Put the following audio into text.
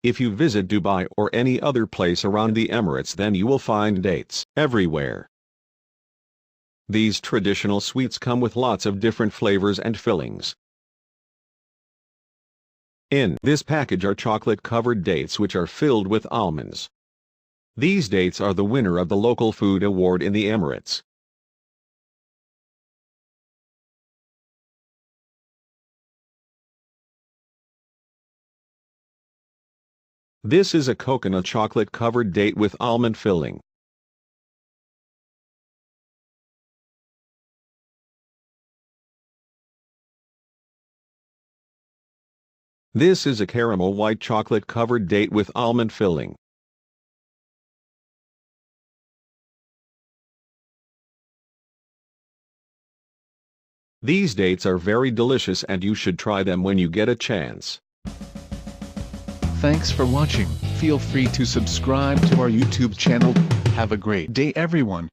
If you visit Dubai or any other place around the Emirates, then you will find dates everywhere. These traditional sweets come with lots of different flavors and fillings. In this package are chocolate-covered dates which are filled with almonds. These dates are the winner of the Local Food Award in the Emirates. This is a coconut chocolate-covered date with almond filling. This is a caramel white chocolate-covered date with almond filling. These dates are very delicious and you should try them when you get a chance. Thanks for watching. Feel free to subscribe to our YouTube channel. Have a great day everyone.